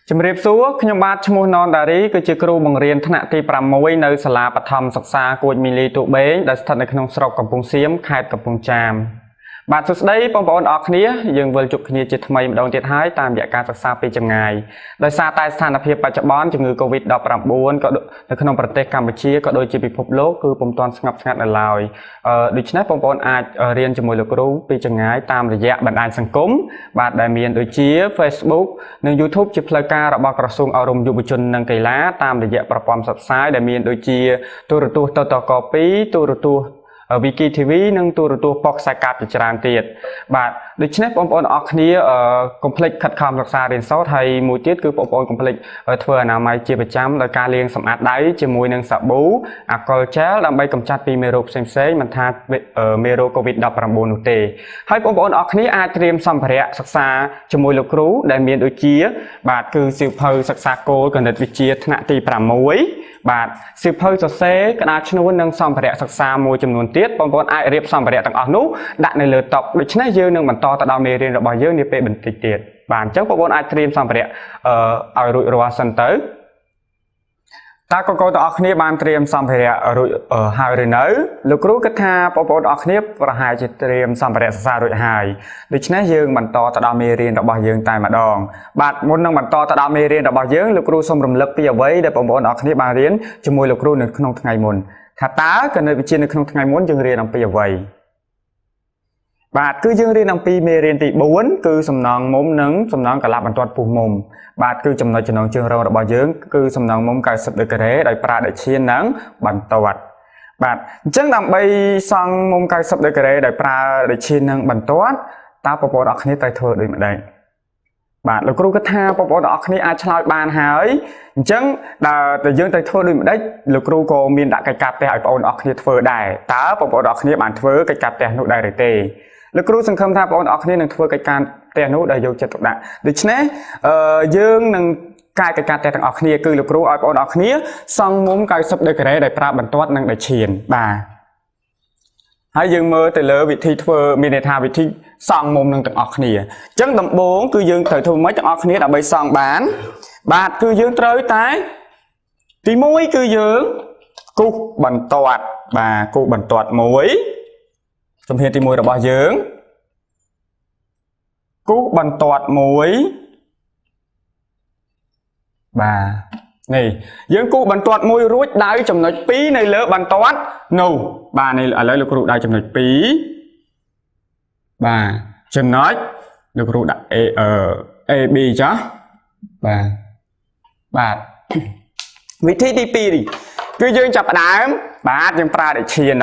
ជំរាបសួរខ្ញុំបាទឈ្មោះណនដារីគឺជាគ្រូបង្រៀនថ្នាក់ទី6នៅសាលាបឋមសិក្សាគួចមីលីទូបេងដែលស្ថិតនៅក្នុងស្រុកកំពង់សៀមខេត្តកំពង់ចាមបាទសួស្តីបងប្អូនអរគ្នាយើងវិលជួបគ្នាជាថ្មីម្ដងទៀតហើយតាមរយៈការសិក្សាពីចម្ងាយដោយសារតែស្ថានភាពបច្ចុប្បន្នជំងឺ Covid-19 ក៏នៅក្នុងប្រទេសកម្ពុជាក៏ដូចជាពិភពលោកគឺពុំទាន់ស្ងប់ស្ងាត់នៅឡើយដូច្នេះបងប្អូនអាចរៀនជាមួយលោកគ្រូពីចម្ងាយតាមរយៈបណ្ដាញសង្គមបាទដែលមានដូចជា Facebook និង YouTube ជាផ្លូវការរបស់ក្រសួងអប់រំយុវជននិងកីឡាតាមរយៈប្រព័ន្ធផ្សព្វផ្សាយដែលមានដូចជាទូរទស្សន៍តតក2ទូរទស្សន៍Wiki TV និងទូរទស្សន៍ប៉ុកខ្សែកាបជាច្រើនទៀតបាទដូច្នេះបងប្អូនអរគ្នាកុំភ្លេចខិតខំសិក្សារៀនសូត្រហើយមួយទៀតគឺបងប្អូនកុំភ្លេចធ្វើអនាម័យជាប្រចាំដោយការលាងសម្អាតដៃជាមួយនឹងសាប៊ូអាល់កុលជែលដើម្បីកម្ចាត់ពីមេរោគផ្សេងៗមិនថាមេរោគ Covid-19 នោះទេហើយបងប្អូនអរគ្នាអាចត្រៀមសម្ភារៈសិក្សាជាមួយលោកគ្រូដែលមានដូចជាបាទគឺសៀវភៅសិក្សាគោលគណិតវិទ្យាថ្នាក់ទី6បាទសៀវភៅសរសេរក្តារឈ្នួននិងសម្ភារៈសិក្សាមួយចំនួនទៀតបងប្អូនអាចរៀបសម្ភារៈទាំងអស់នោះដាក់នៅលើតុដូច្នេះយើងនឹងបន្តទៅដល់មេរៀនរបស់យើងនាពេលបន្តិចទៀតបាទអញ្ចឹងបងប្អូនអាចត្រៀមសម្ភារៈឲ្យរួចរាល់សិនទៅតើកូនៗទាំងអស់គ្នាបានត្រៀមសម្ភារៈរួចហើយឬនៅលោកគ្រូគិតថាបងប្អូនទាំងអស់គ្នាប្រហែលជាត្រៀមសម្ភារៈសិក្សារួចហើយដូច្នេះយើងបន្តទៅដល់មេរៀនរបស់យើងតែម្ដងបាទមុននឹងបន្តទៅដល់មេរៀនរបស់យើងលោកគ្រូសូមរំលឹកពីអ្វីដែលបងប្អូនទាំងអស់គ្នាបានរៀនជាមួយលោកគ្រូនៅក្នុងថ្ងៃមុនថាតើគណិតវិទ្យានៅក្នុងថ្ងៃមុនយើងរៀនអំពីអ្វីបាទគឺយើងរៀនអំពីមេរៀនទី4គឺសំណងមុំនិងសំណងកន្លះបន្ទាត់ពុះមុំបាទគឺចំណុចចំណងជើងរងរបស់យើងគឺសំណងមុំ90ដឺក្រេដោយប្រើដៃឈាននិងបន្ទាត់បាទអញ្ចឹងដើម្បីសង់មុំ90ដឺក្រេដោយប្រើដៃឈាននិងបន្ទាត់តើបងប្អូនអរគ្នាត្រូវធ្វើដូចម្ដេចបាទលោកគ្រូគិតថាបងប្អូនទាំងអស់គ្នាអាចឆ្លើយបានហើយអញ្ចឹងដែលយើងត្រូវធ្វើដូចម្ដេចលោកគ្រូក៏មានដាក់កិច្ចការផ្ទះឲ្យបងប្អូនទាំងអស់គ្នាធ្វើដែរតើបងប្អូនទាំងអស់គ្នាបានធ្វើកិច្ចការផ្ទះនោះដែរឬទេលោកគ្រូសង្ឃឹមថាបងប្អូនទាំងអស់គ្នានឹងធ្វើកិច្ចការផ្ទះនោះដោយយកចិត្តទុកដាក់ដូច្នេះយើងនឹងកាយកិច្ចការផ្ទះទាំងអស់គ្នាគឺលោកគ្រូឲ្យបងប្អូនទាំងអស់គ្នាសង់មុំ90ដឺក្រេដោយប្រើបន្ទាត់និងដៃឈានបាទហើយយើងមើលទៅលើវិធីធ្វើមានន័យថាវិធីសង់មុំនឹងទាំងអស់គ្នាអញ្ចឹងដំបូងគឺយើងត្រូវធ្វើម៉េចទាំងអស់គ្នាដើម្បីសង់បានបាទគឺយើងត្រូវតែទី1គឺយើងគូសបន្ទាត់បាទគូសបន្ទាត់មួយជំហានទី1របស់យើងគូសបន្ទាត់មួយបាទនេះយើងគូសបន្ទាត់មួយរួចដៅចំណុច2នៅលើបន្ទាត់នោះបាទនេះឥឡូវលោកគ្រូដៅចំណុច2បាទចំណុចលោកគ្រូដាក់ AB ចាស់បាទវិធីទី2នេះគឺយើងចាប់ផ្ដើមបាទយើងប្រើដៃឈាន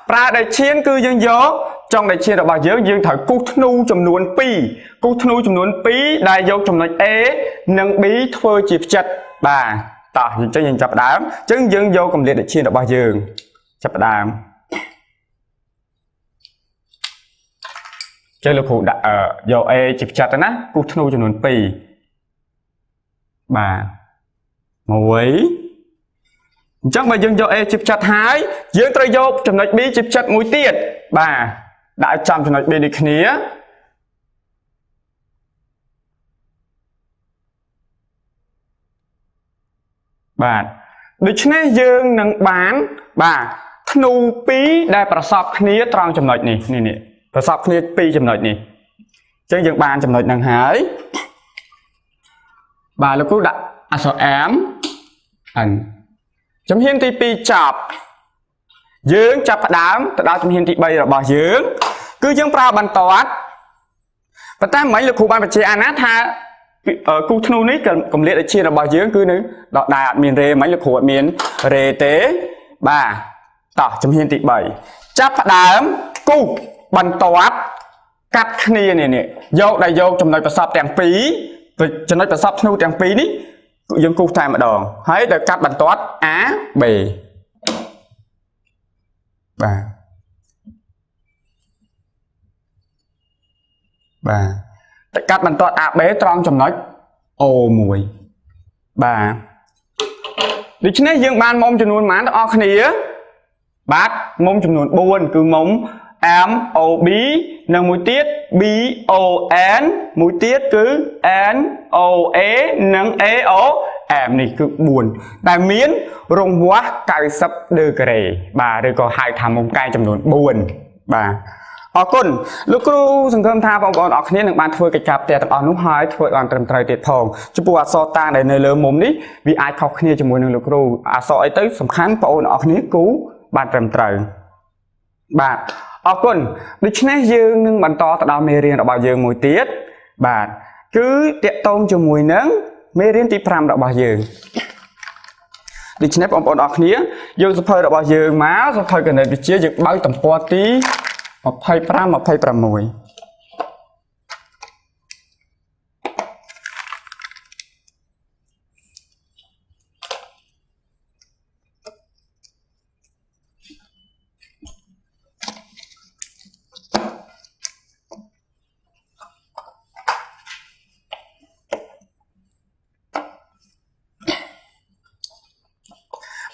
ប្រើដៃឈានគឺយើងយកចុងដៃឈានរបស់យើងត្រូវគូសធ្នូចំនួន2គូសធ្នូចំនួន2ដែលយកចំណុច A និង B ធ្វើជាផ្ចិតបាទតោះអញ្ចឹងយើងចាប់ផ្ដើមអញ្ចឹងយើងយកកម្រិតដៃឈានរបស់យើងចាប់ផ្ដើមចេះលោកគ្រូដាក់យក A ជាផ្ចិតទៅណាគូសធ្នូចំនួន2បាទ1អញ្ចឹងបើយើងយក A ជាផ្ចិតហើយយើងត្រូវយកចំណុច B ជាផ្ចិតមួយទៀតបាទដាក់ចំចំណុច B ដូចគ្នាបាទដូច្នេះយើងនឹងបានបាទធ្នូ2ដែលប្រសពគ្នាត្រង់ចំណុចនេះប្រសពគ្នា2ចំណុចនេះអញ្ចឹងយើងបានចំណុចហ្នឹងហើយបាទលោកគ្រូដាក់អក្សរ M N ជំហានទី2ចប់យើងចាប់ផ្ដើមទៅដល់ជំហានទី3របស់យើងគឺយើងប្រើបន្ទាត់ប៉ុន្តែមិញលោកគ្រូបានបញ្ជាក់អាណាថាគូធ្នូនេះកម្រិតដៃឈានរបស់យើងគឺនៅដដែលអត់មានរេមិញលោកគ្រូអត់មានរេទេបាទតោះជំហានទី3ចាប់ផ្ដើមគូសបន្ទាត់កាត់គ្នានេះយកចំណុចប្រសពទាំង2ចំណុចប្រសពធ្នូទាំង2នេះយើងគូសតែម្ដងហើយដល់កាត់បន្ទាត់ A B បាទកាត់បន្ទាត់ AB ត្រង់ចំណុច O1 បាទដូច្នេះយើងបានមុំចំនួនប៉ុន្មានបងប្អូនគ្នាបាទមុំចំនួន4គឺមុំ MOB និងមួយទៀត BON មួយទៀតគឺ NOA និង AOM នេះគឺ4ដែលមានរង្វាស់90ដឺក្រេបាទឬក៏ហៅថាមុំកែចំនួន4បាទអរគុណលោកគ្រូសង្ឃឹមថាបងប្អូនអរគ្នានឹងបានធ្វើកិច្ចការផ្ទះទាំងអស់នោះហើយធ្វើឲ្យបានត្រឹមត្រូវទៀតផងចំពោះអក្សរតាដែលនៅលើមុំនេះវាអាចខុសគ្នាជាមួយនឹងលោកគ្រូអក្សរអីទៅសំខាន់បងប្អូនអរគ្នាគូបានត្រឹមត្រូវបាទអរគុណដូច្នេះយើងនឹងបន្តទៅដល់មេរៀនរបស់យើងមួយទៀតបាទគឺតកតងជាមួយនឹងមេរៀនទី5របស់យើងដូច្នេះបងប្អូនអរគ្នាយកសៀវភៅរបស់យើងមកសៀវភៅគណិតវិទ្យាយើងបើកទំព័រទី25 26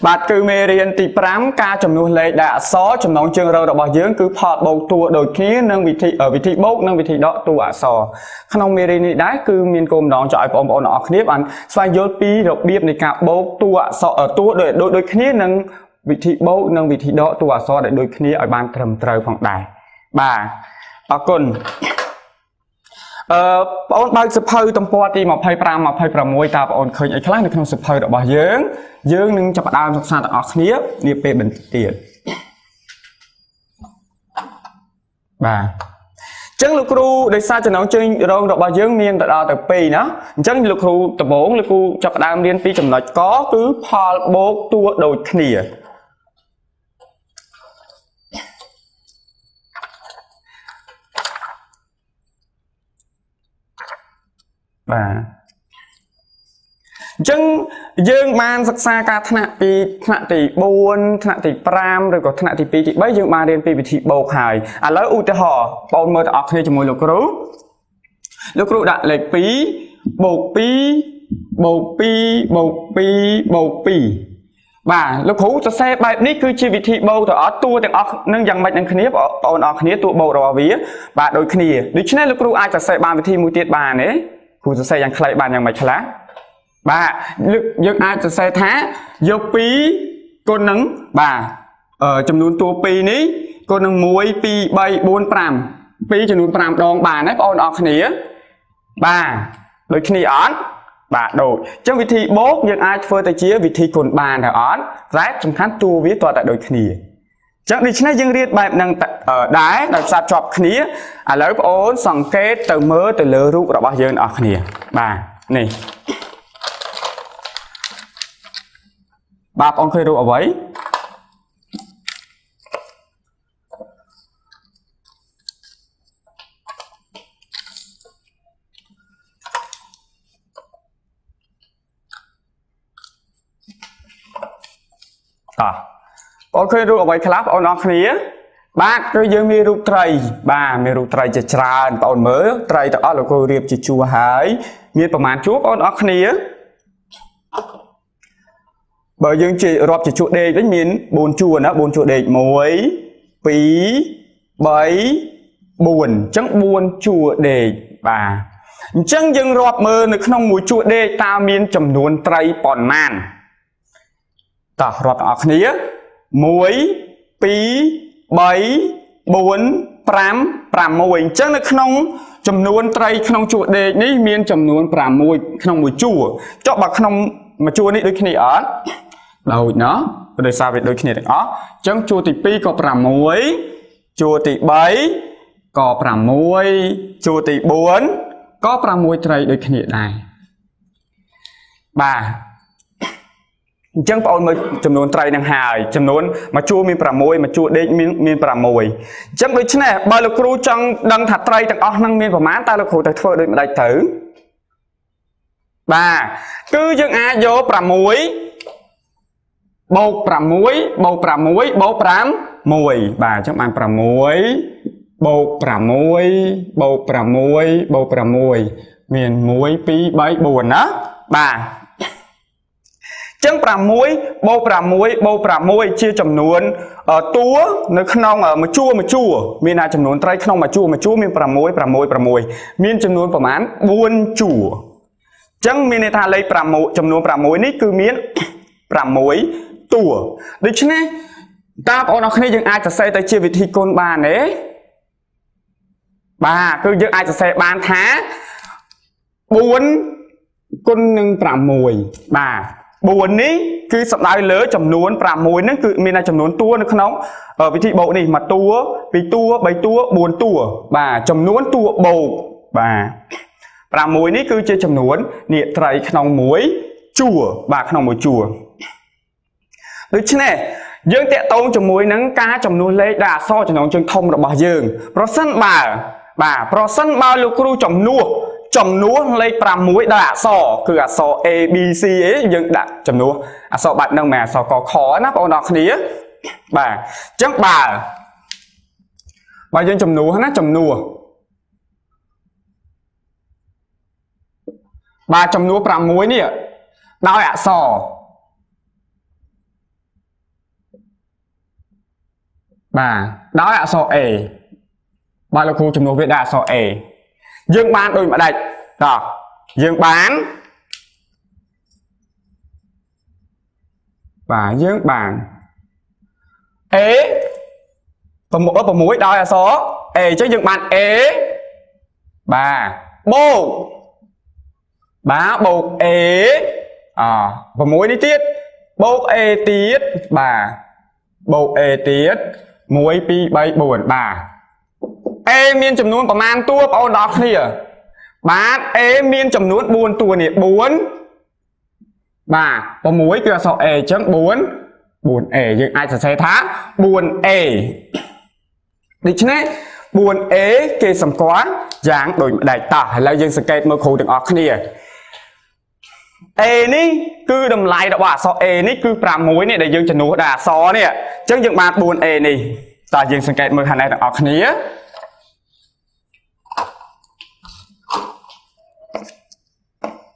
បាទគឺមេរៀនទី5ការចំនួនលេខដែលអក្សរចំណងជើងរងរបស់យើងគឺផលបូកតួដូចគ្នានិងវិធីបូកនិងវិធីដកតួអក្សរក្នុងមេរៀននេះដែរគឺមានគោលបំណងចង់ឲ្យបងប្អូនទាំងអស់គ្នាបានស្វែងយល់ពីរបៀបនៃការបូកតួអក្សរតួដូចគ្នានិងវិធីបូកនិងវិធីដកតួអក្សរដែលដូចគ្នាឲ្យបានត្រឹមត្រូវផងដែរបាទអរគុណបងអូនបើកសៀវភៅទំព័រទី25 26តើបងអូនឃើញអីខ្លះនៅក្នុងសៀវភៅរបស់យើងនឹងចាប់ផ្ដើមសិក្សាទាំងអស់គ្នានាពេលបន្តិចទៀតបាទអញ្ចឹងលោកគ្រូដោយសារចំណងជើងរងរបស់យើងមានទៅដល់ទៅ2ណាអញ្ចឹងលោកគ្រូដំបូងលោកគ្រូចាប់ផ្ដើមរៀនពីចំណុចកគឺផលបូកតួដូចគ្នាបាទអញ្ចឹងយើងបានសិក្សាការថ្នាក់ពីថ្នាក់ទី4ថ្នាក់ទី5ឬក៏ថ្នាក់ទី2ទី3យើងបានរៀនពីវិធីបូកហើយឥឡូវឧទាហរណ៍បងមើលទាំងអស់គ្នាជាមួយលោកគ្រូដាក់លេខ2បូក2បូក2បូក2បូក2បាទលោកគ្រូសរសេរបែបនេះគឺជាវិធីបូកទៅអត់តួទាំងអស់នឹងយ៉ាងម៉េចនឹងគ្នាបងប្អូនអរគ្នាតួបូករបស់វាបាទដូចគ្នាដូច្នេះលោកគ្រូអាចសរសេរបានវិធីមួយទៀតបានទេគ្រូសរសេរយ៉ាងខ្លីបានយ៉ាងម៉េចខ្លះបាទយើងអាចសរសេរថាយក2គុណនឹងបាទចំនួនតួ2នេះគុណនឹង1 2 3 4 5 2ចំនួន5ដងបានទេបងប្អូនអរគ្នាបាទដូចគ្នាអត់បាទដូចអញ្ចឹងវិធីបូកយើងអាចធ្វើទៅជាវិធីគុណបានតែអត់តែសំខាន់តួវាតតែដូចគ្នាអញ្ចឹងដូច្នេះយើងរៀនបែបហ្នឹងដែរដោយសារជាប់គ្នាឥឡូវបងប្អូនសង្កេតទៅមើលទៅលើរូបរបស់យើងអស់គ្នាបាទនេះបាទបងឃើញរូបអ្វីបងឃើញរូបអ្វីខ្លះបងប្អូនអរគ្នាបាទគឺយើងមានរូបត្រីបាទមានរូបត្រីជាច្រើនបងប្អូនមើលត្រីទាំងអស់លោកគ្រូរៀបជាជួរហើយមានប្រមាណជួរបងប្អូនអរគ្នាបើយើងរាប់ជាជួរដេកវិញមាន4ជួរណា4ជួរដេក1 2 3 4អញ្ចឹង4ជួរដេកបាទអញ្ចឹងយើងរាប់មើលនៅក្នុងមួយជួរដេកតើមានចំនួនត្រីប៉ុន្មានតោះរាប់ទាំងអស់គ្នា1 2 3 4 5 6អញ្ចឹងនៅក្នុងចំនួនត្រីក្នុងជួរដេកនេះមានចំនួន6ក្នុងមួយជួរចុះបើក្នុងមួយជួរនេះដូចគ្នាអត់ដូចណោះដោយសារវាដូចគ្នាទាំងអស់អញ្ចឹងជួរទី2ក៏6ជួរទី3ក៏6ជួរទី4ក៏6ត្រីដូចគ្នាដែរបាទអញ្ចឹងបងប្អូនមើលចំនួនត្រីនឹងហើយចំនួនមួយជួរមាន6មួយជួរដេកមាន6អញ្ចឹងដូច្នេះបើលោកគ្រូចង់ដឹងថាត្រីទាំងអស់ហ្នឹងមានប្រមាណតើលោកគ្រូទៅធ្វើដូចម្ដេចទៅបាទគឺយើងអាចយក6បូក6បូក6បូក5 1បាទអញ្ចឹងបាន6បូក6បូក6បូក6មាន1 2 3 4ណាបាទអ ចឹង6បូក6បូក6ជាចំនួនតួនៅក្នុងមួយជួរមានថាចំនួនត្រីក្នុងមួយជួរមាន6 6មានចំនួនប្រមាណ4ជួរចឹងមានន័យថាលេខ6ចំនួន6នេះគឺមាន6តួដូច្នេះតើបងប្អូនអរគ្នាយើងអាចសរសេរទៅជាវិធីគុណបានទេបាទគឺយើងអាចសរសេរបានថា4គុណនឹង6បាទ4នេះគឺសំដៅលើចំនួន6ហ្នឹងគឺមានចំនួនតួនៅក្នុងវិធីបូកនេះមួយតួពីរតួ3តួ4តួបាទចំនួនតួបូកបាទ6នេះគឺជាចំនួននេះត្រីក្នុងមួយជួរបាទក្នុងមួយជួរដូច្នេះយើងតាក់ទងជាមួយនឹងការចំនួនលេខដែលអក្សរចំណងជើងធំរបស់យើងប្រសិនបើលោកគ្រូចំនួនលេខ6ដោយអក្សរគឺអក្សរ A B C អីយើងដាក់ចំនួនអក្សរបែបហ្នឹងមិនអក្សរកខណាបងប្អូនអរគ្នាបាទអញ្ចឹងបើយើងចំនួនណាចំនួនបាទចំនួន6នេះដោយអក្សរបាទដោយអក្សរ A បាទលោកគ្រូចំនួនវាដោយអក្សរ A យើងបានដូចម្ដេចតោះយើងបានបាទយើងបាន A 6ដោយអក្សរ A អញ្ចឹងយើងបាន A បាទបូកបាទបូក A 6នេះទៀតបូក A ទៀតបាទបូក A ទៀត1 2 3 4បាទ A មានចំនួនប្រមាណតួបងប្អូនដល់គ្នាបាទ A មានចំនួន4តួនេះ4បាទ6គឺអក្សរ A អញ្ចឹង4A យើងអាចសរសេរថា 4A ដូច្នេះ 4A គេសម្គាល់យ៉ាងដូចម្ដេចតោះឥឡូវយើងសង្កេតមើលគ្រូទាំងអស់គ្នា A នេះគឺតម្លៃរបស់អក្សរ A នេះគឺ6នេះដែលយើងចំនួនដល់អក្សរនេះអញ្ចឹងយើងបាន 4A នេះតោះយើងសង្កេតមើលខាងនេះទាំងអស់គ្នា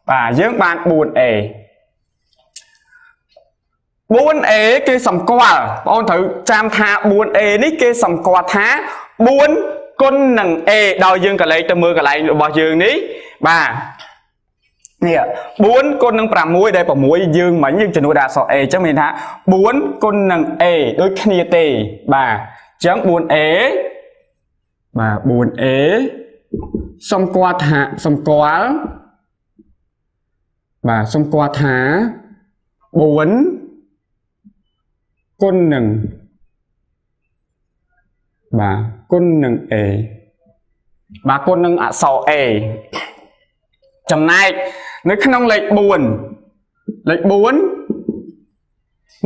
បាទយើងបាន 4A គេសម្គាល់បងប្អូនត្រូវចាំថា 4A នេះគេសម្គាល់ថា4គុណនឹង A ដោយយើងកលេចទៅមើលកន្លែងរបស់យើងនេះបាទនេះ4គុណនឹង6ដែល6យើងមិញយើងចំនួនដល់អក្សរ A អញ្ចឹងមានថា4គុណនឹង A ដូចគ្នាទេបាទអញ្ចឹង 4A បាទ 4A សម្គាល់ថាបាទសម្គាល់ថា4គុណនឹងបាទគុណនឹង A បាទគុណនឹងអក្សរ A ចំណែកនៅក្នុងលេខ4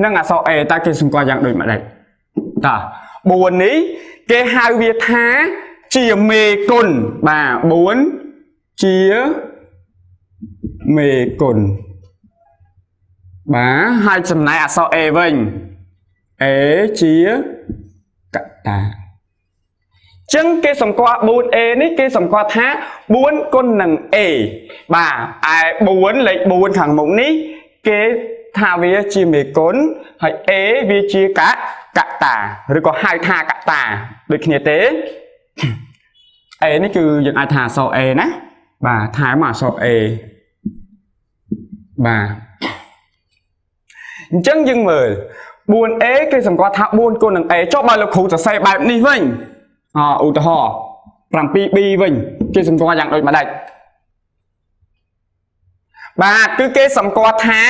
នឹងអក្សរ A តើគេសម្គាល់យ៉ាងដូចម្ដេចតើ4នេះគេហៅវាថាជាមេគុណបាទ4ជាមេគុណបាទហើយចំណែកអក្សរ A វិញ A ជាកតាចឹងគេសម្គាល់ 4A នេះគេសម្គាល់ថា4គុណនឹង A បាទឯ4លេខ4ខាងមុខនេះគេថាវាជាមេគុណហើយ A វាជាកតាឬក៏ហៅថាកតាដូចគ្នាទេ A នេះគឺយើងអាចថាអក្សរ A ណាបាទថែមអក្សរ A បាទអញ្ចឹងយើងមើល 4A គេសម្គាល់ថា4គុណនឹង A ចុះបើលោកគ្រូសរសេរបែបនេះវិញឧទាហរណ៍ 7B វិញគេសម្គាល់យ៉ាងដូចម្ដេចបាទគឺគេសម្គាល់ថា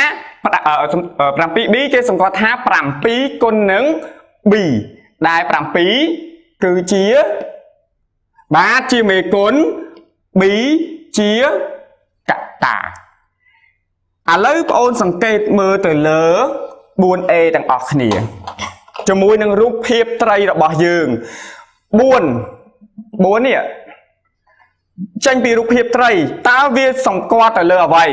7B គេសម្គាល់ថា7គុណនឹង B ដែល7គឺជាបាទជាមេគុណ B ជាកតាឥឡូវបងអូនសង្កេតមើលទៅលើ 4A ទាំងអស់គ្នាជាមួយនឹងរូបភាពត្រីរបស់យើង4នេះចេញពីរូបភាពត្រីតើវាសម្គាល់ទៅលើអ្វី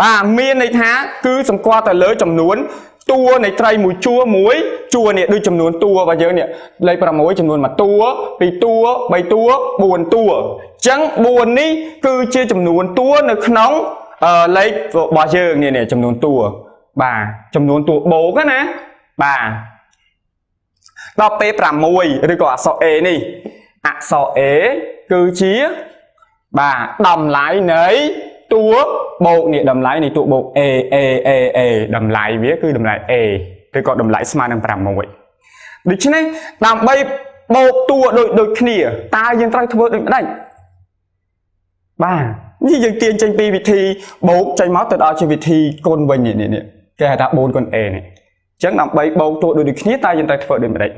បាទមានន័យថាគឺសម្គាល់ទៅលើចំនួនតួនៃត្រីមួយជួរនេះដូចចំនួនតួរបស់យើងនេះលេខ6ចំនួន1តួ2តួ3តួ4តួអញ្ចឹង4នេះគឺជាចំនួនតួនៅក្នុងលេខរបស់យើងនេះចំនួនតួ bà chấm nôn tụ bố cái nè bà đọc p pram mùi rồi có sọ e nè sọ e cứ chia bà đầm lại nấy tua bộ nè đầm lại này tụ bộ e đầm lại vía cứ đầm lại e rồi có đầm lại smart năng pram mùi được chứ này làm bay bộ tua đôi khỉa ta dân trai thua được đấy bà như dân tiền tranh pi vị thi bố tranh máu từ đó cho vị thi con vinh nè cái ta bốn con e này chắc làm bay bộ tua đôi khỉa ta dân trai thua được đấy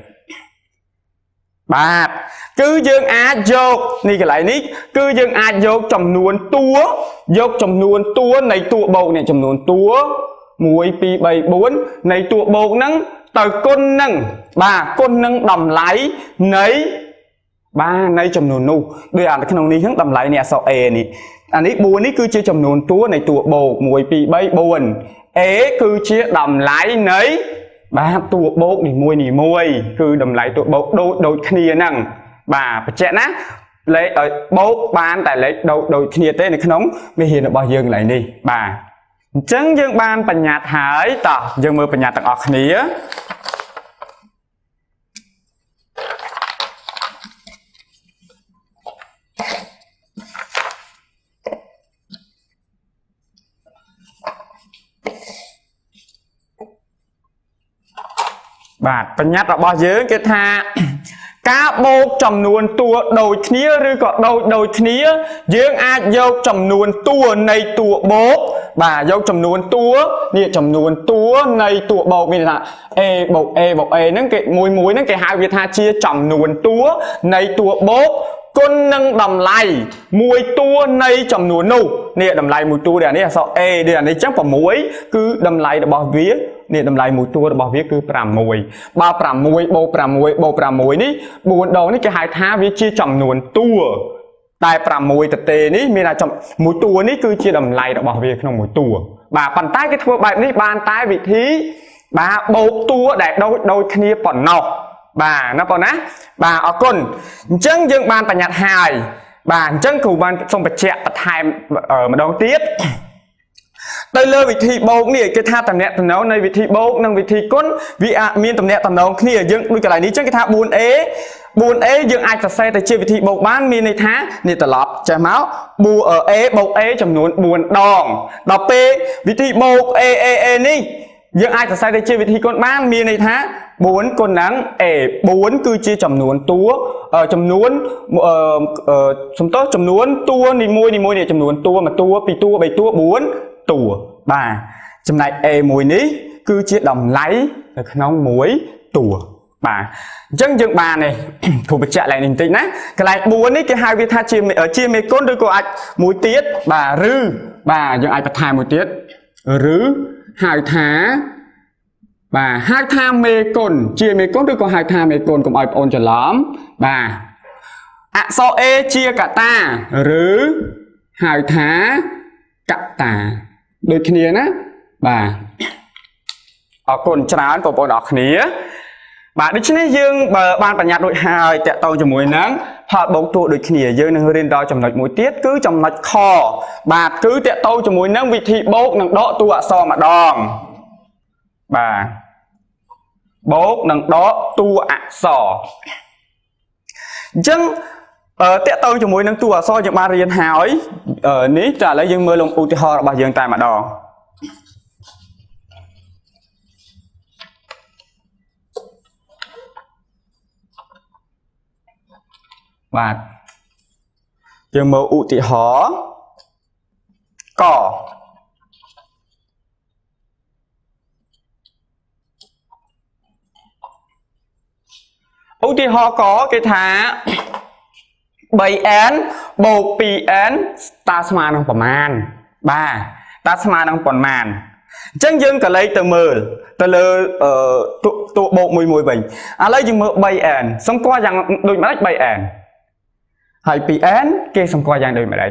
bà cứ dương á dọc này cái lại ní cứ dương á dọc trầm nuôn tua dọc trầm nuôn tua này tua bộ này trầm nuôn tua muối pi bảy bốn này tua bộ nắng từ con nâng bà con nâng đầm lái nấy ba này trầm nuôn nu đây là cái nông ní hướng đầm lái nè sao e nè anh ấy buồn ấy cứ chia trầm nuôn tua này tua bộ muối pi bảy bốn ế cứ chia đầm lái nấy bà tụ bố nỉ môi cứ đầm lại tụ bố đôi khnia năng bà trẻ ná lấy ở bố ban tại lấy đôi khnia tế này nóng mới hiện ở bao dương lại đi bà chẳng dương ban bà nhạt hải tỏ dương mơ bà nhạt tặng ọt khnia bà nhát ở bao nhiêu cái tha cá bô trầm nuôn tua đôi khía rồi có đôi khía dương ai dâu trầm nuôn tua này tua bố bà dâu trầm nuôn tua nè trầm nuôn tua này tua bầu mình là bầu nâng cái mùi nâng cái hai việt tha chia trầm nuôn tua này tua bố con nâng đầm lại mùi tua này trầm nuôn nu nè đầm lại mùi tua để này là sao đây là này chắc vào muối cứ đầm lại để bao vía nè đầm lại mùi tua để bao vía cứ pram mùi ba pram mùi bô pram mùi ní buồn đầu ní cái hai tha vía chia trầm nuôn tua tại pram mùi tật tê ní mình là trầm mùi tua ní cứ chia đầm lại để bao vía không mùi tua bà bàn tay cái thua bài ní bàn tay vị thí bà bô tua để đôi khnia còn nọc bà nó còn á bà ở con chân dương ban bà nhạt hài bà chân cụ ban xong bà chẹt bà thai ở mà đầu tiết đây lơ vị thị bố nè cái tha tầm nẹt tầm nấu này vị thị bố năng vị thị con vị miên tầm nẹt tầm nấu nè dương đôi cái này ní chân cái tha buồn ế dương ai thật xe tại chia vị thị bố bán miên này thá nè tờ lọp chả máu bù ở ế bố ế chầm nuôn buồn đòn đọc p vị thị bố ê ní dương ai thật xe tại chia vị thị con bán miên này thá bốn con nắng bốn cứ chia trầm nuôn túa trầm nuôn sống tốt trầm nuôn tua ni môi này trầm nuôn tua mà tua pi tua bảy tua bốn tùa bà trầm này mùi ní cứ chia đồng lấy nóng muối tùa bà chân dương bà này thủ bịch chạy lại đình tĩnh á cái này bốn ní cái hai viên tha chia mấy con đôi cô ạch muối tiết bà rư bà dương ai bật hai muối tiết rứ hai thá bà hai tha mê cồn chia mê cồn đôi có hai tha mê cồn cũng ai ôn cho lắm bà so e chia cả ta rứ hai thá cả ta đôi khía ná bà ở cồn trán của bộ đỏ khía bà đi trên dương bờ ban bản nhạc đội hai tẹt tàu cho mùi nắng họ bóng tụ đôi khía dương nâng lên đó trong lệch mũi tiết cứ trong lệch kho bà cứ tẹt tàu cho mùi nắng vị thị bốc nâng đọ tu so mà đòn bà bố nâng đó tu sò chân tẹt tàu cho mùi nâng tu so cho ba riêng hỏi ní trả lấy dương mơ lông u tì ho bà dương tài mà đòn và dương mơ u tì ho cỏ u tì ho có cái thá bảy án bộ pi án ta sma năng phẩm man ba ta sma năng phẩm man chân dương cả lấy từ mờ từ lơ tụ bộ mùi bình lấy dương mơ bảy án xong qua rằng đôi mà bảy án hay pi án kia xong qua rằng đôi mà đấy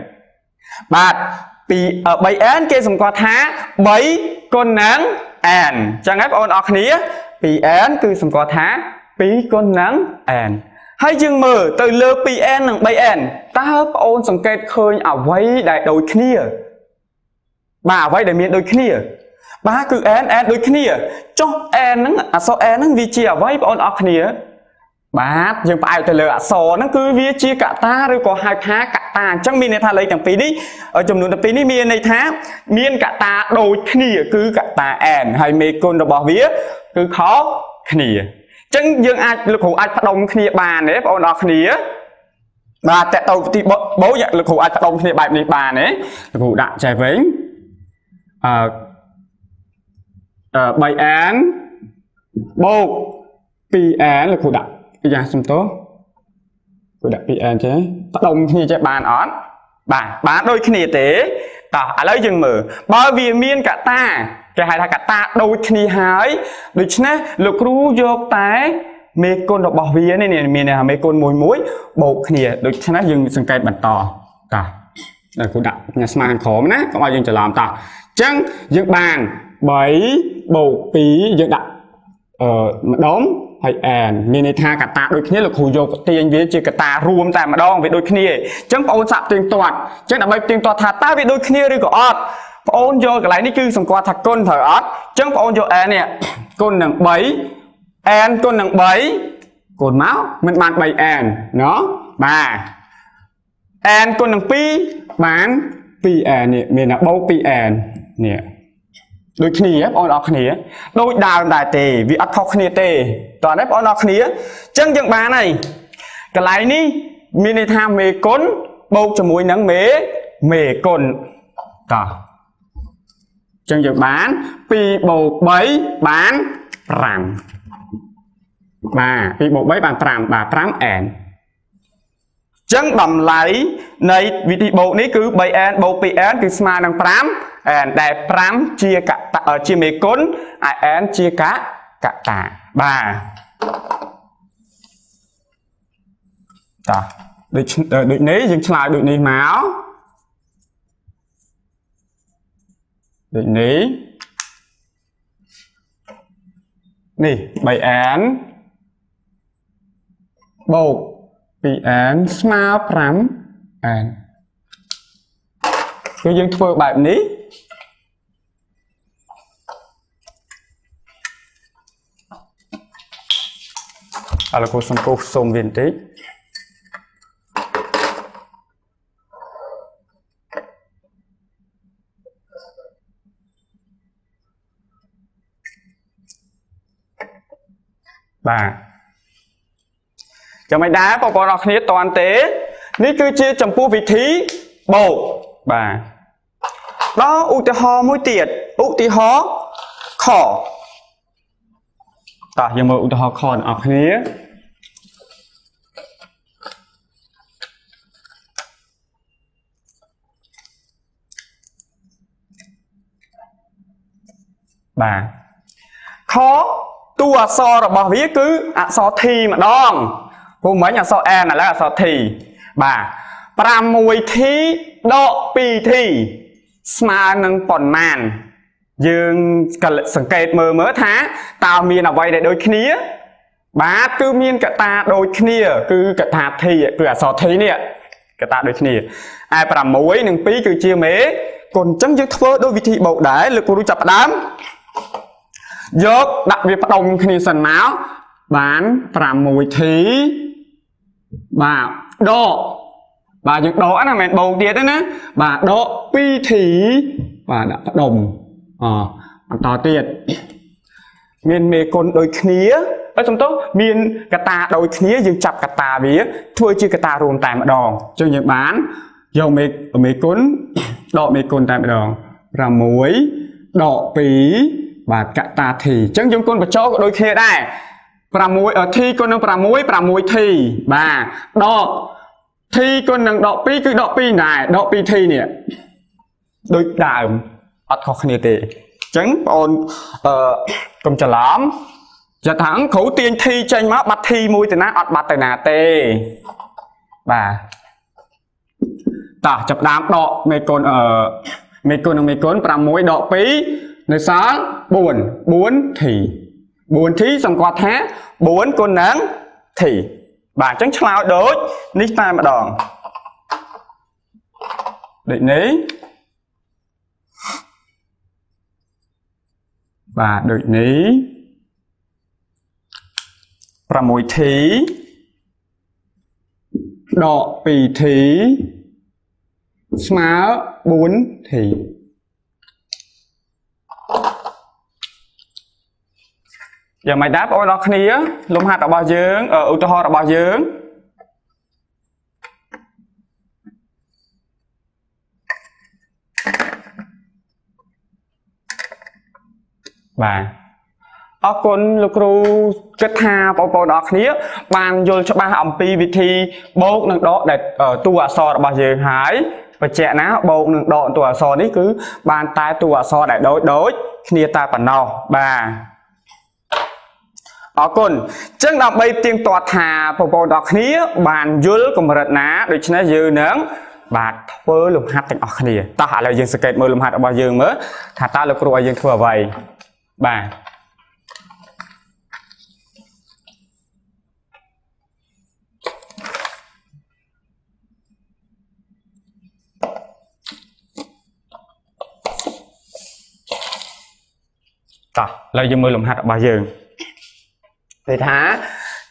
ba pi bảy án kia xong qua thá bảy con nắng án chẳng ép ôn ọt ní pi án cứ xong qua thá pi con nắng án hay dương mờ từ lơ pn nằng bay n ta hấp ôn sòng kẹt khơi ở vây đại đôi kia bà vây đại miền đôi kia ba cứ en đôi kia cho en nó số en nó vì chia với bọn ở kia ba nhưng phải từ lời số nó cứ vì chia cả ta rồi có hai phá cả ta chẳng miền này tha lấy chẳng phí đi ở trong núi phí đi miền này thá miền cả ta đôi kia cứ cả ta en hay mê côn đồ bỏ vía cứ khó kia chẳng dương ai lực hữu ai phát động kia bà này bọn ở kia bà tại đầu thì bố dạy lực hữu ai phát động kia bài này bà này lực hữu đạn chạy với bài án bộ pi án là khu đặt bây giờ xong tốt khu đặt pi án chứ bắt đầu khi chạy bàn ón bà đôi khi tế tao lấy dừng mở bởi vì miên cả ta cái hai là cả ta đôi khi hái được chứ nè lực ru vô tái mê côn đọc bỏ vía này nè miền này mê côn mùi muối bộ khi được chứ nè dừng sừng cây bàn to ta là khu đặt nhà smart khổ nè không ai dừng trở làm ta chẳng dừng bàn bảy bộ phí dựng đặt đóng hay miền này tha cả ta đôi khi là khu vô tiền với chỉ cả ta rùm tại mà đong với đôi khi chẳng có ôn sạp tiền toàn chẳng là mấy tiền toàn thà ta với đôi khi đi có ớt ôn vô cái này cứ xong qua thật côn thời ớt chẳng có ôn vô nè côn nặng bấy côn nặng bấy côn máu mình bàn bấy nó bà côn nặng pi bán pi nè miền là bầu pi nè đôi khi ôn ở khi đôi đào đại tề vì ắt khóc khi tề toàn đấy ôn ở khi chân dựng bà này cái này ní mini tham mê côn bầu cho mũi nắng mê côn ta chân dựng bán pi bầu bấy bán rằm bà pi bầu bấy bán rằm bà trắng chân đầm lấy này vị trí bộ ní cứ bày bầu pi cứ smart năng pram đại pram chia cả ở chia mấy côn chia cả tạ bà ta đợi nấy dừng lại đợi nấy máu đợi nấy nè bày bầu pi smart pram cứ dừng thưa bài ní là cô xông viên tí bà cho mày đá có con học nhất toàn tế ní cứ chia chấm pu vị thí bộ bà đó ưu tí ho mối tiệt ưu tí ho khỏ ta giờ mở ưu tí ho khỏ ở khía bà khó tua so rồi bỏ vía cứ so thi mà đong cô mấy nhà so là so thi bà pram mùi thi độ pi thi smart nâng bòn màn dương cần sẵn kẹt mơ thá tao miền nào vậy để đôi khía bà cứ miền cả ta đôi khía cứ cả ta thi cứ so thi nè cả ta đôi khía ai pram mùi nâng pi cứ chia mế còn chẳng dứt thơ đôi vị thị bộ đáy lực cô đu chập đám dốt đặc biệt bắt đồng khi sẵn máu bán pram mùi thí bà độ bà những đó là mẹ bầu tiết đó nè bà độ pi thí bà đã bắt đồng tỏ tiệt miền mê côn đôi khía ở trong tốt miền cả ta đôi khía dừng chập cả ta vía thua chưa cả ta rùm tại mà đòn cho những bán dầu mê côn độ mê côn tại mà đòn ra muối độ pí và cả ta thì chẳng dùng con và cho đôi khía đây pram muối ở thi con nâng pram muối thi bà độ thi con nâng độ pi cứ độ pi này độ pi thi nè đôi đào ắt khó khăn tệ chẳng còn cùng trả lắm giờ thắng khẩu tiên thi tranh má bắt thi mùi từ nát bắt từ nà tê bà ta chập đám độ mê côn pram muối độ pi nơi sáng buồn thí xong qua thế 4 con nắng thì bà chẳng sao đối nít ta mà đòn định ní បាទដូចនេះ6 ធីដក2 ធីស្មើ4 ធីយ៉ាងម៉េចដែរបងប្អូនអរគ្នាលំហាត់របស់យើងឧទាហរណ៍របស់យើងបាទអរគុណលោកគ្រូគិតថាបងប្អូនអរគ្នាបានយល់ច្បាស់អំពីវិធីបូកនិងដកដែលតួអក្សររបស់យើងហើយបញ្ជាក់ណាបូកនិងដកតួអក្សរនេះគឺបានតែតួអក្សរដែលដូចគ្នាតែប៉ុណ្ណោះបាទអរគុណអញ្ចឹងដើម្បីទៀងទាត់ថាបងប្អូនអរគ្នាបានយល់កម្រិតណាដូច្នេះយើងនឹងបាទធ្វើលំហាត់ទាំងអស់គ្នាតោះឥឡូវយើងសង្កេតមើលលំហាត់របស់យើងមើលថាតើលោកគ្រូឲ្យយើងធ្វើអ្វីបាទតោះឥឡូវយើងមើលលំហាត់របស់យើងគេថា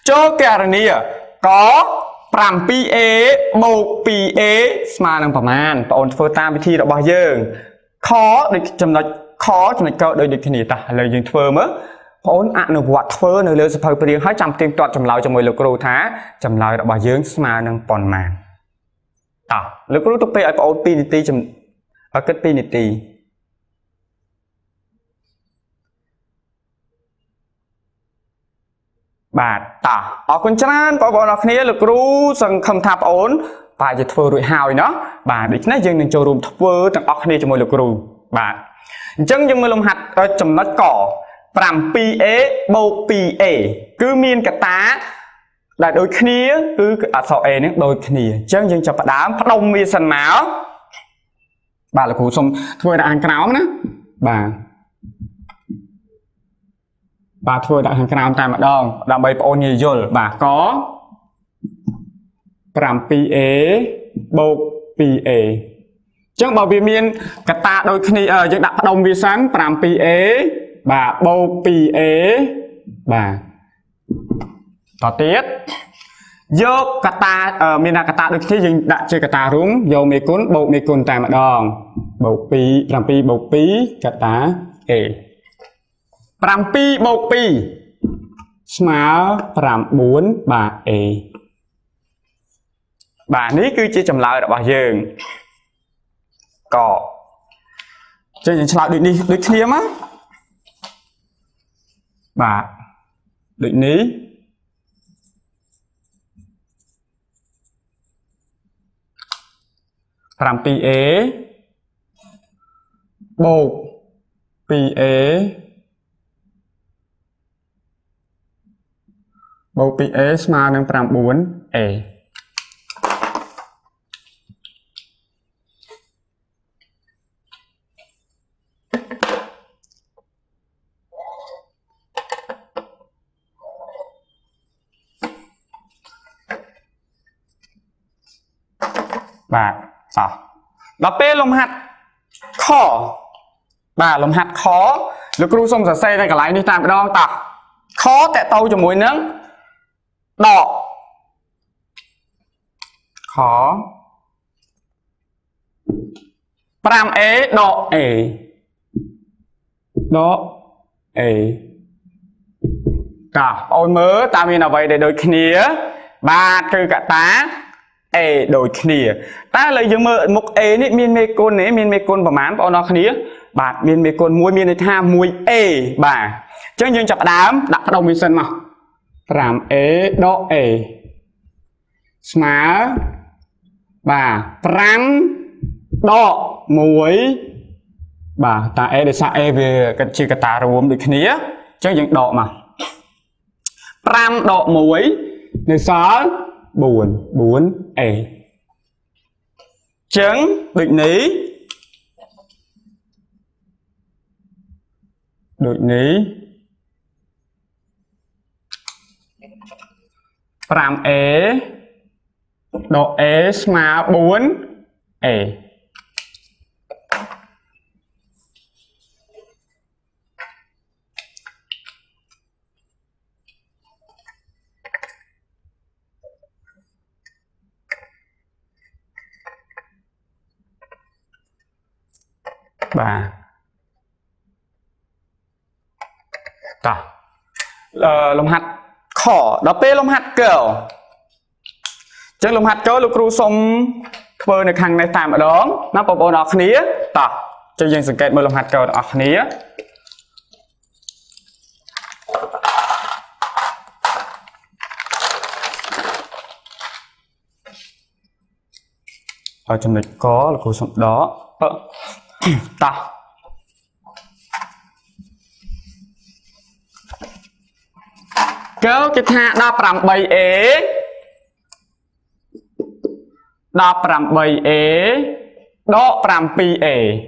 ចូលគណនាក 7a បូក 2a ស្មើនឹងប្រមាណបងអូនធ្វើតាមវិធីរបស់យើងខដូចចំណុចខចំណុចកដូចគ្នាតោះឥឡូវយើងធ្វើមើលបងអូនអនុវត្តធ្វើនៅលើសភៅព្រាងហើយចាំទៀងទាត់ចម្លើយជាមួយលោកគ្រូថាចម្លើយរបស់យើងស្មើនឹងប៉ុន្មានតោះលោកគ្រូទុកពេលឲ្យបងអូន2នាទីគិត2នាទីបាទតោះអរគុណច្រើនបងប្អូនអរគ្នាលោកគ្រូសង្ឃឹមថាបងប្អូនបាទจะធ្វើរួចហើយเนาะបាទដូច្នេះយើងនឹងចូលរួមធ្វើទាំងអស់គ្នាជាមួយលោកគ្រូបាទអញ្ចឹងយើងមើលលំហាត់ចំណុចក 7a បូក 2a គឺមានកតាដែលដូចគ្នាគឺអក្សរ a នេះដូចគ្នាអញ្ចឹងយើងចាប់ផ្ដើមផ្ដុំវាសិនមកបាទលោកគ្រូសូមធ្វើដាក់ខាងក្រោមណាបាទធ្វើដាក់ខាងក្រោមតែម្ដងដើម្បីបងប្អូនងាយយល់បាទក 7a បូក 2a អញ្ចឹងបើវាមានកតាដូចគ្នាយើងដាក់ផ្ដុំវាសិន 7a បាទបូក 2a បាទតទៀតយកកតាមានកតាដូចគ្នាយើងដាក់ជាកតារួមយកមេគុណបូកមេគុណតែម្ដងបូក2 7បូក2កតា a 7បូក2ស្មើ9បាទ a បាទនេះគឺជាចម្លើយរបស់យើងកចឹងយើងឆ្លើយដូចនេះដូចគ្នាមកបាទដូចនេះ7a បូក 2a បូក 2a ស្មើនឹង 9a បាទអោះដល់ពេលលំហាត់ខបាទលំហាត់ខលោកគ្រូសូមសរសេរនៅកន្លែងនេះតែម្ដងតោះខតេតទៅជាមួយនឹងដកខ 5a ដក a ដក a តោះបងមើលតើមានអ្វីដែលដូចគ្នាបាទគឺកតា a ដូចគ្នាតែឥឡូវយើងមើលមុខ a នេះមានមេគុណទេមានមេគុណប្រមាណបងប្អូនអរគ្នាបាទមានមេគុណ1មានន័យថា 1a បាទអញ្ចឹងយើងចាប់ផ្ដើមដាក់ផ្ដុំវាសិនមក 5a ដក a ស្មើបាទ5ដក1បាទតា a ដោយសារ a វាជាកតារួមដូចគ្នាអញ្ចឹងយើងដកមក5ដក1នៅសល់4a ចឹងដូចនេះ 5a ដក a ស្មើ 4a អ bà ta lồng hạt khó đó pe lồng hạt cờ chẳng lồng hạt cờ lúc cru xong phơiใน khăn này tạm ở đó nó bộ nó khía ta cho dân sự kiện mưa lồng hạt cờ ở khía ở trong này có là cú sống đó ta kéo cái tha đa pram bay ế đa pram bay ế đo pram pi ế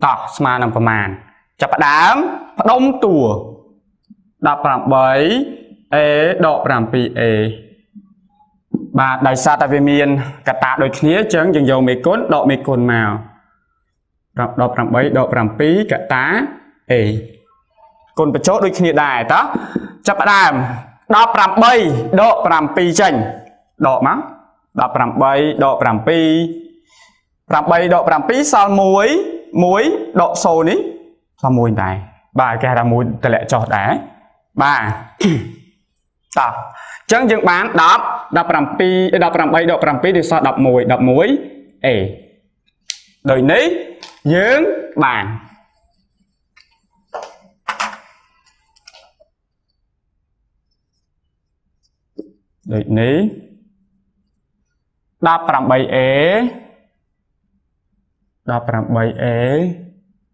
ta sma nằmประมาณ chập đám đông tùa đa pram bay ế đo pram pi ế bà đại sa tại vì miền cả tạ đôi khía chấn dần dầu mấy côn màu đọ pram bay đọ pram pi cả tá ế côn bật chốt đôi khía đài đó chập đám đọ pram bay đọ pram pi chanh đọ má đọ pram bay đọ pram pi sao muối đọ sôi ní sao muối này bà cái là muối tệ lệ cho đá bà ta chẳng dừng bán đập làm pi đập làm bay đập làm pi thì sao đập muối ê đời ní dướng bàn đời ní đập làm bay ế đập làm bay ế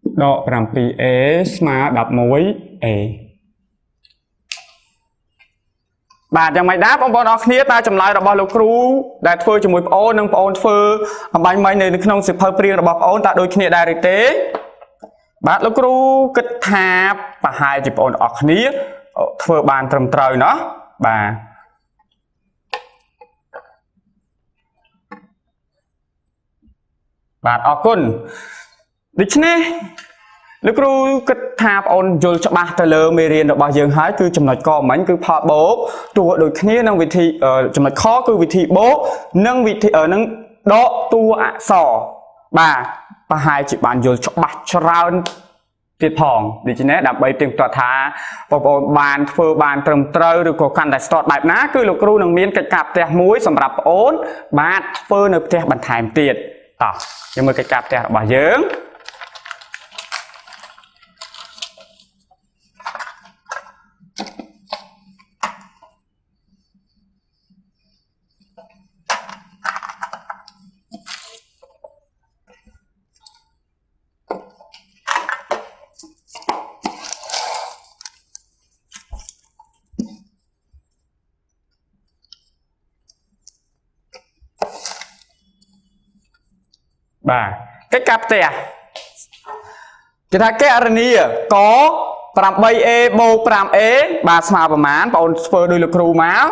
đập làm pi ế mà đập muối ê bà chẳng mày đáp ông bọn nó khía ta chầm lại là bao lô cru đại thưa cho mùi ôn nâng ôn phơ bánh mây này không sẽ phơi priêng là bọc ôn ta đôi khía đại tế bà lô cru kết thạp và hai chỉ ôn ọc khía thưa bàn trầm trời nó bà ọc côn đích nè lúc rồi kết thạp ôn dồn cho ba tờ lơ mê riêng được bao giờ hái cứ chấm nói co mảnh cứ phá bố tụi đôi khi nâng vị thị chấm nói khó cứ vị thị bố nâng vị thị ở nâng đó tua ạ sò bà hai chị bạn dồn cho ba cho rau tiệt thòng để chỉ nét đạp bay tiền tọa thá và bàn phơ bàn trầm trơ được có căn đại start bài ná cứ lúc rồi nâng miên cái cặp tè muối sầm rạp ôn bàn phơ nộp tè bàn thèm tiệt tỏ nhưng mà cái cặp tè bảo dưỡng bà cái cặp tè chúng ta cái arania có pram bay e bô pram e bà smartประมาณ bọn phơi đôi lực cừu máu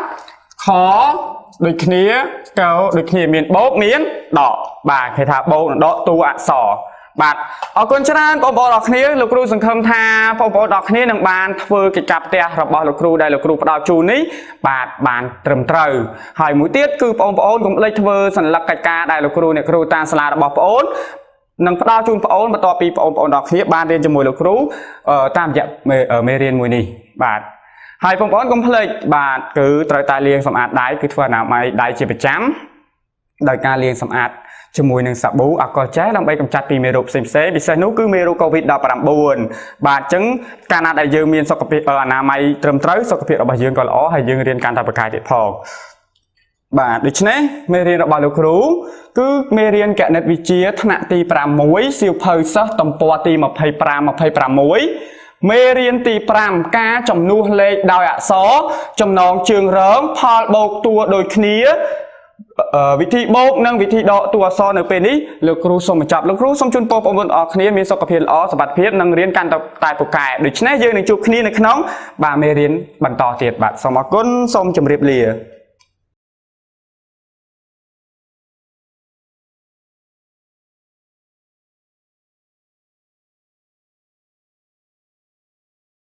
khó đôi khía cao đôi khía miền bốt miến đỏ bà cái thà bô đỏ tu ạ sò bà ở con chân bọn đỏ khía lực cừu sừng khâm tha bọn đỏ khía nâng bàn phơi cái cặp tè rồi bọn lực cừu đây lực cừu đào chù ní bà bàn trầm trời hỏi mũi tiết cứ bọn cũng lấy phơi sẵn lập cái ca đây lực cừu này cừu ta sla là bọn nâng đào chun bọn mà to pi bọn đỏ khía ban đến cho mùi lực cừu tam dẹp ở mê riêng mùi ní bà hai phong bón cũng plei bà cứ trời ta liền sầm ạt đáy cứ thua nào mày đáy chỉ bị chấm đời ca liền sầm ạt cho mùi nâng sạp bú à có trái làm bay cầm chặt vì mê rụp xem xế vì xe nú cứ mê rụp covid đào bà làm buồn bà chứng Canada dương miền sọc cặp ở nào mày trầm trớ sọc cặp ở bà dương còn ó hay dương riêng can tập cài thiệt thò bà được chứ mê riêng ở bà lục rú cứ mê riêng kẹt nét vị trí thằng nạn ti pram muối siêu phơi sơ tầm po ti mà phơi pram muối mê riêng ti pram ca trong nu lệ đào ạ xó trong nón trường rớm phal bột tua đôi khía vị thị bột nâng vị thị đọ tua so nở bên ý lực cru xong mà chập lực cru xong chun po bọn ở khía miền sọc phiền ó sập bát phiền nâng riêng can tập tài phục cài được chứ dương này chụp khía này nóng bà mê riêng bằng tỏ tiệt bạn xong mà côn xong chấm riệp lìa